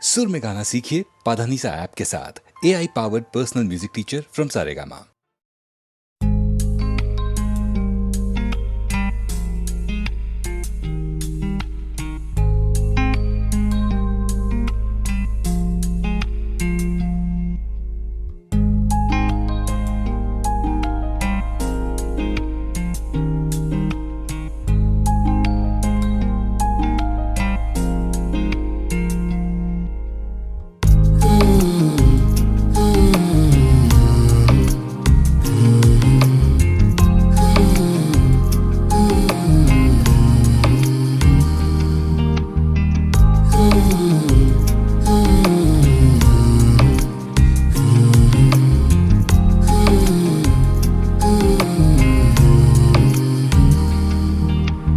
सुर में गाना सीखिए पाधानीसा ऐप के साथ। AI powered personal music teacher from Saregama.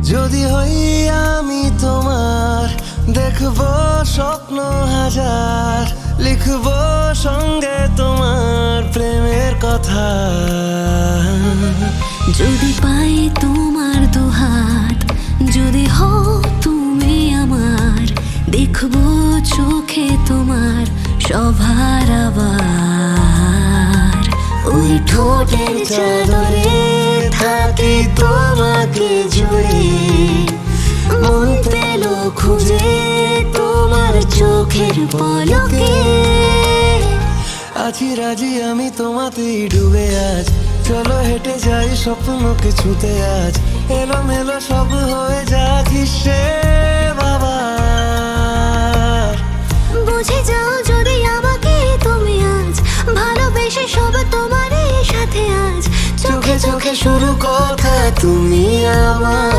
যদি হই আমি তোমার, দেখবো স্বপ্ন হাজার, লিখবো সঙ্গে তোমার প্রেমের কথা। যদি পাই তোমার দুহাত, যদি হও তুমি আমার, দেখবো চোখে তোমার সভার আবার। ওই ঠোঁটের চাদরে থাকি তোমাকে জুড়ে, মন পেল খুঁজে তোমার চোখের পলকে। আছি রাজি আমি তোমাতেই ডুবে আজ, চলো হেঁটে যাই স্বপ্নকে ছুতে আজ। এলো মেলো সব হয়ে যাক হিসেব বাবা। বুঝে যাও যদি আমাকে তুমি আজ, ভালোবেসে সব তোমারই সাথে আজ। চোখে চোখে শুরু কথা তুমি আমার।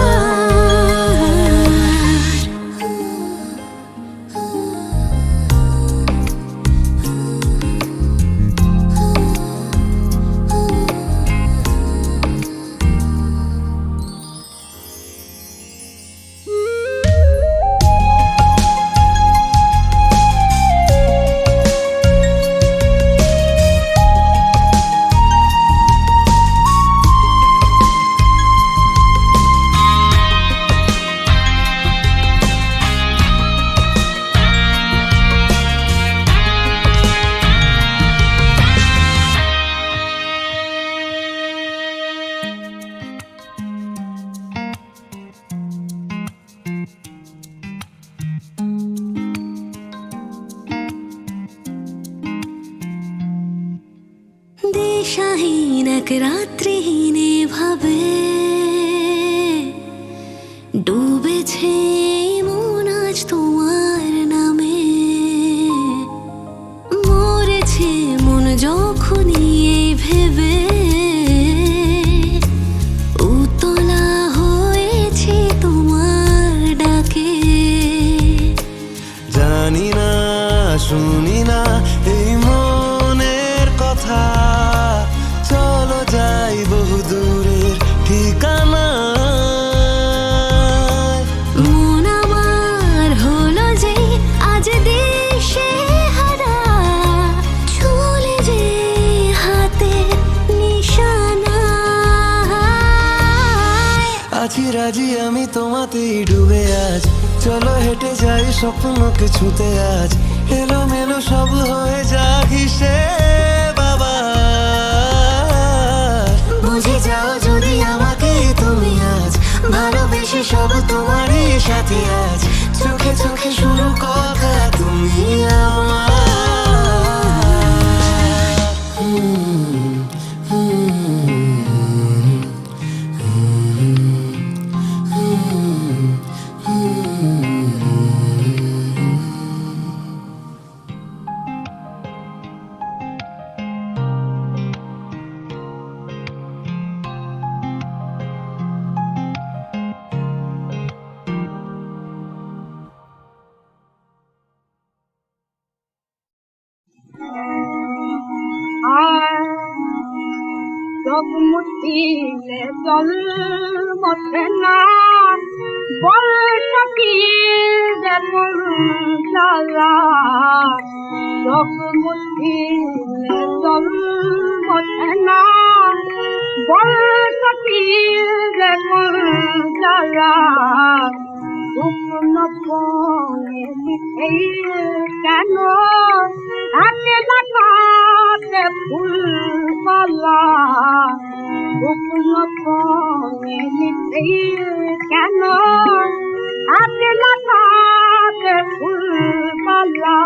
দিশাহীন এক রাত্রিহীনে ভাবে ডুবেছে মন আজ তোমার নামে। মরেছে মন যখনই এই ভেবে, উতলা হয়েছে তোমার ডাকে। জানি না শুনি না এই মনের কথা, চলো যাই বহু দূরের ঠিকানা। মন আমার হলো যে আজ দেশে হারা, চলে যে হাতে নিশানা। আছি রাজি আমি তোমাতেই ডুবে আজ, চলো হেঁটে যাই স্বপ্নকে ছুতে আজ। এলো মেলো সব হয়ে যাক হিসেব বাবা। বুঝে যাও যদি আমাকে তুমি আজ, ভালোবেসে সব তোমারই সাথে আজ। চোখে চোখে শুরু কথা তুমি আমার। চোখ মুঠিলে জল মোছে না, বর্ষাকি যেমন জ্বালা। চোখ মুঠিলে জল মোছে না, বর্ষাকি যেমন জ্বালা। শুকনো বনে মিঠেই কেন হাতে লাগাতে ফুলমালা শুকনো বনে মিঠেই কেন হাতে লাগাতে ফুলমালা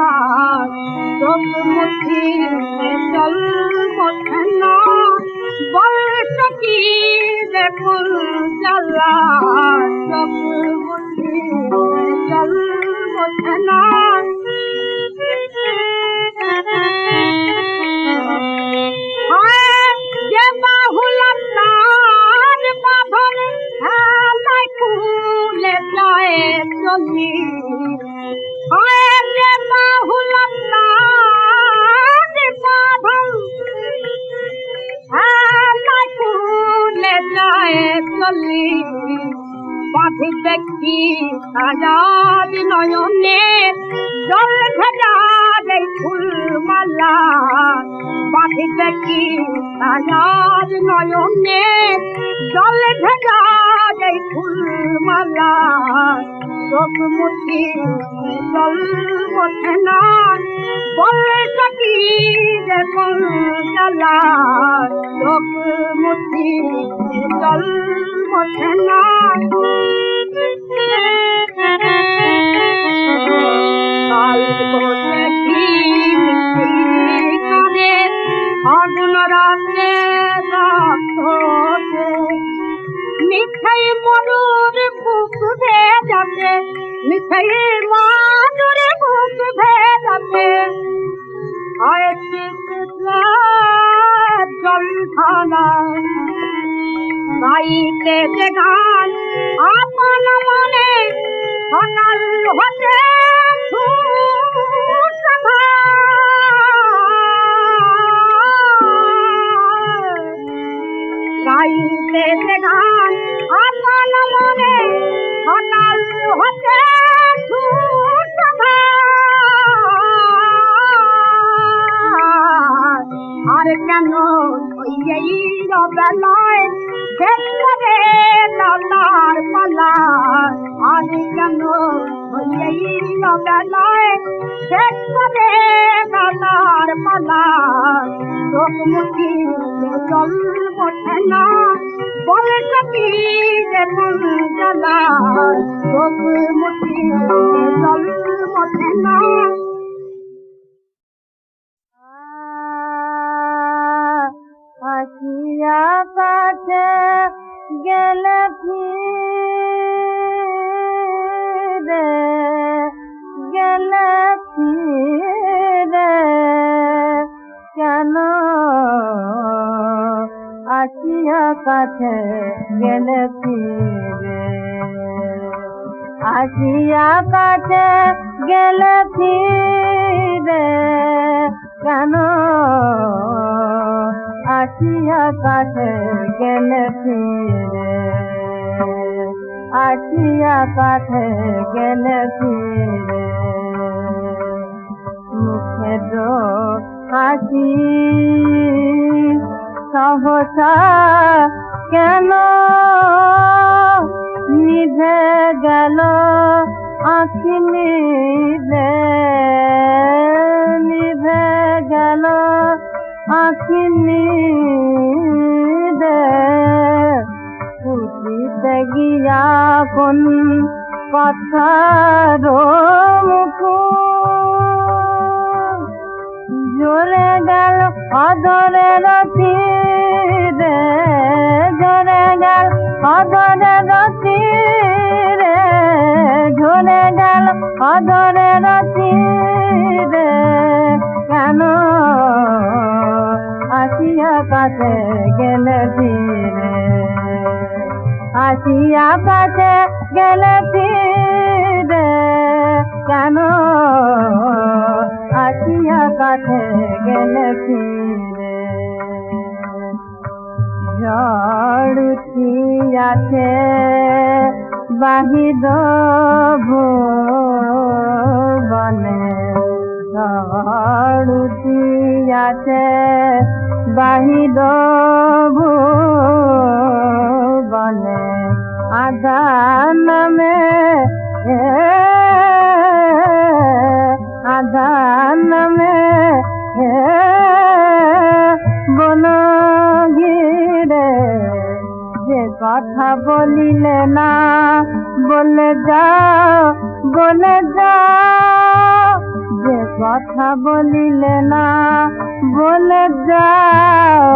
চোখ মুঠিতে জল ওঠে না বলতো কি রে ফুল জ্বালা চোখ মুঠিতে জল ওঠে না যে বাহুলার তার বাঁধন হেলায় খুলে যায় চলি যে বাহুলার তার বাঁধন হেলায় খুলে যায় চলি বাঁধিতে কি আজাদ নয়নে জল ভেজা দেয় ফুলমালা বাঁধিতে কি আজাদ নয়নে জল ভেজা দেয় ফুলমালা চোখ মুঠি জল ওঠে না বলতো কি যে ফুল জ্বালা চোখ মুঠি জল ওঠে না কাল বলে কি কানে আগুন রাতে রাতে মিঠাই মরুর বুক ভেজাতে মিঠাই মরুর বুক ভেজাতে জল খানা গাইতে যে গান আপন মনে সকাল হতে গাইতে যে গান আপন মনে সকাল হতে আর কেন এই বেলায় শেষ করে লালার পালা আর কেন এই বেলায় শেষ করে লালার পালা চোখ মুঠি জল ওঠে না বলতো কি যে ফুল জ্বালা চোখ মুঠি জল ওঠে না আসিয়া কাছে গেলে ফিরে কেন আসিয়া কাছে গেলে ফিরে আসিয়া কাছে গেলে ফিরে কেন আসিয়া কাছে গেলে ফিরে আসিয়া কাছে গেলে ফিরে মুখের হাসি সহসা কেন নিভে গেল আঁখি নিভে গেল আঁখি পুষিতে গিয়া কোন কথার মুখ জোরে গেল অধরের তীরে জোরে গেল অধরের তীরে ঝরে গেল অধরের তীরে কেন আসিয়া কাছে গেলে ফিরে আসিয়া কাছে গেলে ফিরে কেন আসিয়া কাছে গেলে ফিরে ঝড় উঠিয়াছে বাহির ভুবনে ঝড় উঠিয়াছে বাহির ভুবনে আধার নামে আধান में বন ঘিরে যে কথা বলিলে না বলে যাও যে কথা বলিলে না বলে যাও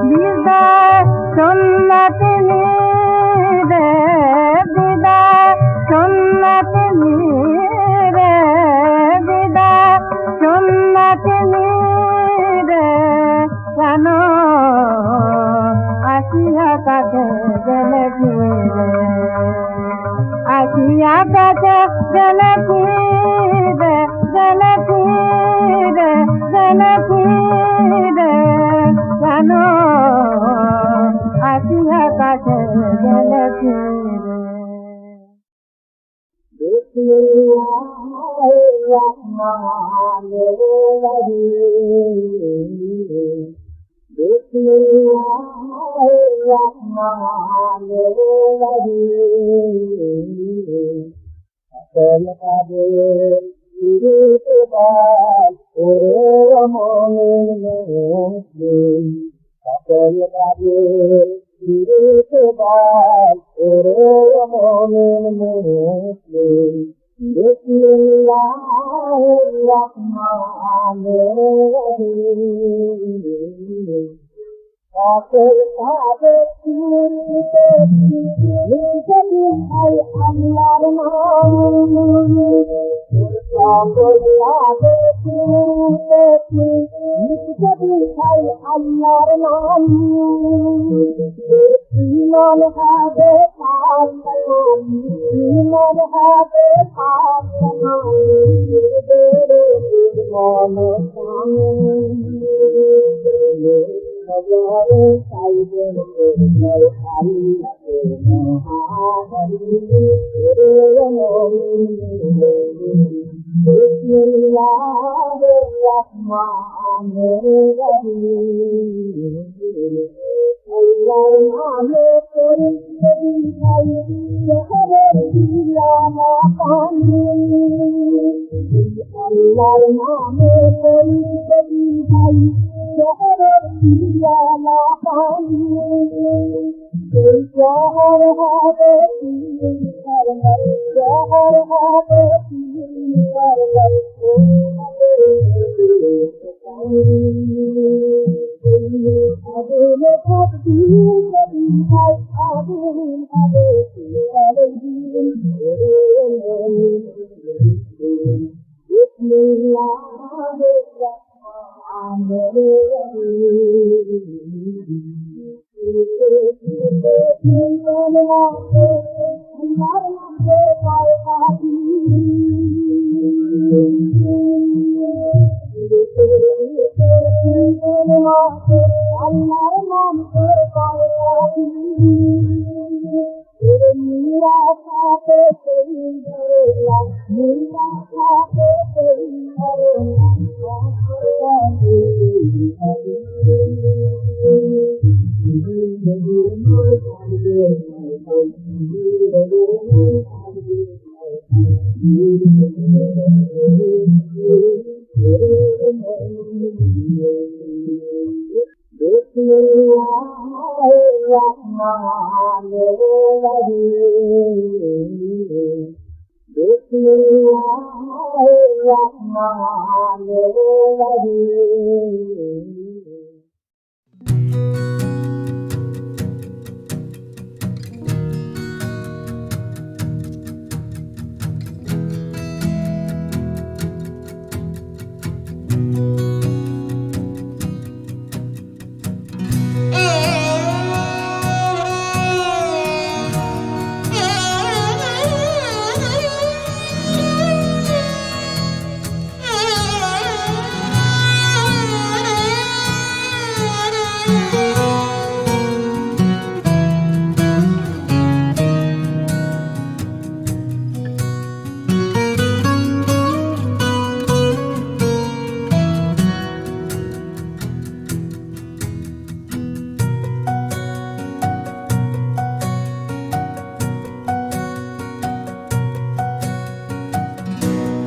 বিদায় সুন্নতি রে বিদায় সুন্নতি রে বিদায় সুন্নতি রে কেন আসিয়া কাছে গেলে ফিরে আসিয়া কাছে গেলে ফিরে গেলে ফিরে গেলে ফিরে কেন আসিয়া কাছে গেলে ফিরে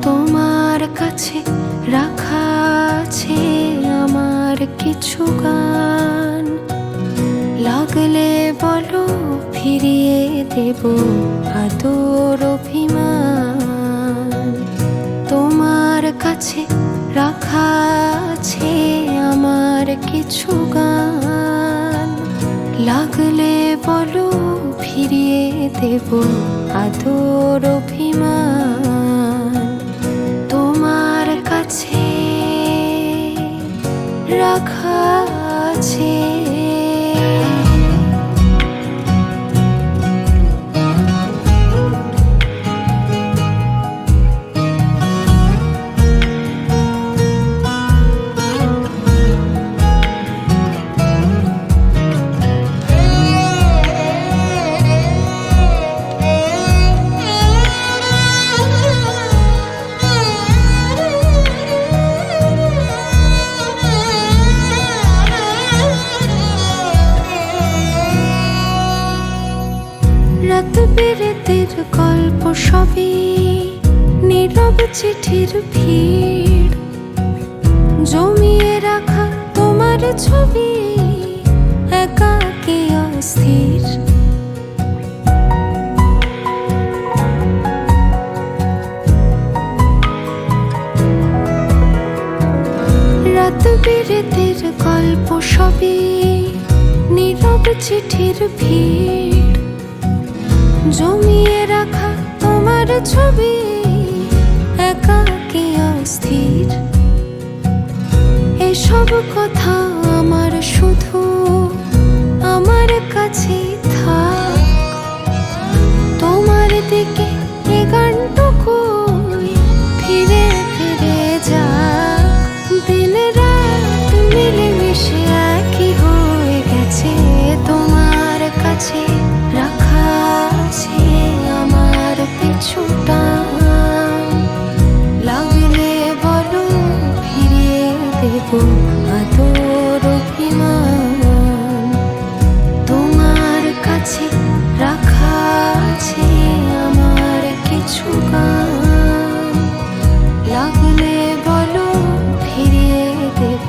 তোমার কাছে রাখা আছে আমার কিছু গান, লাগলে বলো ফিরিয়ে দেব আদর অভিমান। তোমার কাছে রাখা আছে আমার কিছু গান, লাগলে বলো ফিরিয়ে দেব আদর অভিমান। তোমার কাছে রাখা আছে। রাত বিরেতের গল্প সবই নীরব চিঠির ভিড়, জমিয়ে রাখা তোমার ছবি একাকী অস্থির। রাত বিরেতের গল্প সবই নীরব চিঠির ভিড়, জমিয়ে রাখা তোমার ছবি একাকী অস্থির। এসব কথা আমার শুধু আমার কাছে থাক, তোমার দিকে এ গানটুকুই ফিরে ফিরে যাক। দিন রাত মিলেমিশে একই হয়ে গেছে, তোমার কাছে রাখা আছে আমার পিছুটা, লাগলে বলো ফিরিয়ে দেব আদর অভিমান। তোমার কাছে রাখা আছে আমার কিছু গান, লাগলে বলো ফিরিয়ে দেব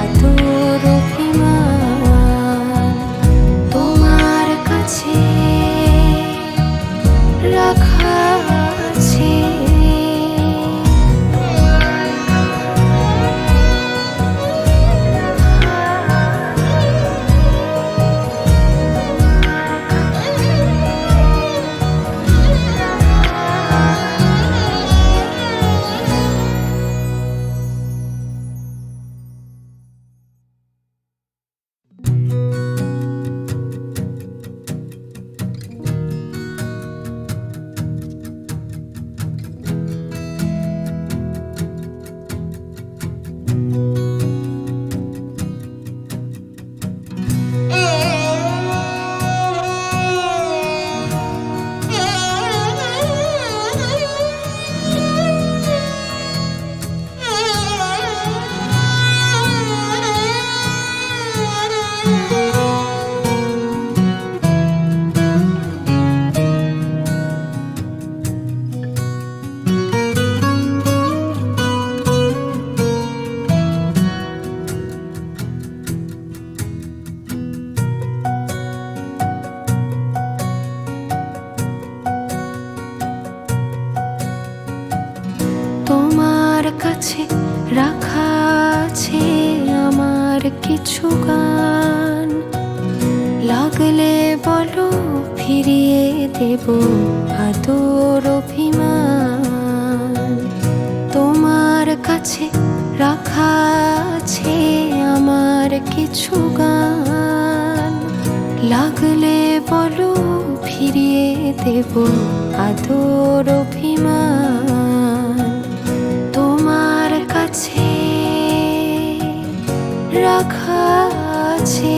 আদর অভিমান। তোমার কাছে রাখা আছে। তোমার কাছে রাখা আছে আমার কিছু গান, লাগলে বলো ফিরিয়ে দেব আদর অভিমান। তোমার কাছে রাখা আছে আমার কিছু গান, লাগলে বলো ফিরিয়ে দেব আদর অভিমান। তোমার কাছে রাখা আছে।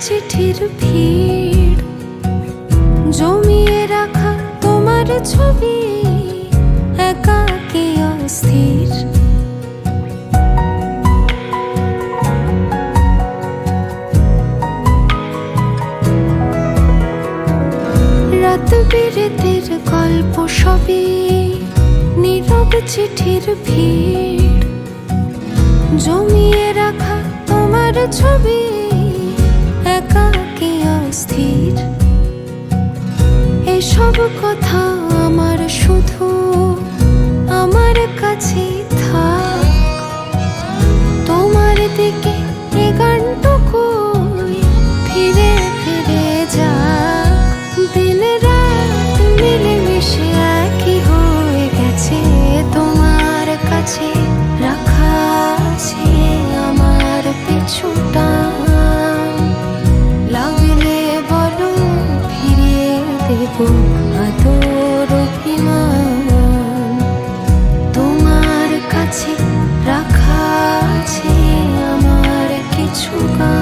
চিঠির ভিড়, জমিয়ে রাখা তোমার ছবি একাকী অস্থির। রাত বিরেতের গল্প সবই নীরব চিঠির ভিড়, জমিয়ে রাখা তোমার ছবি একাকী অস্থির। এসব কথা আমার শুধু আমার কাছে থাক, তোমার দিকে এ গানটুকুই ফিরে ফিরে যাক। দিন রাত মিলেমিশে একই হয়ে গেছে, তোমার কাছে রাখা আছে আমার পিছুটা। লাগলে বলো ফিরিয়ে দেব আদর অভিমান, তোমার কাছে রাখা আছে আমার কিছু গান।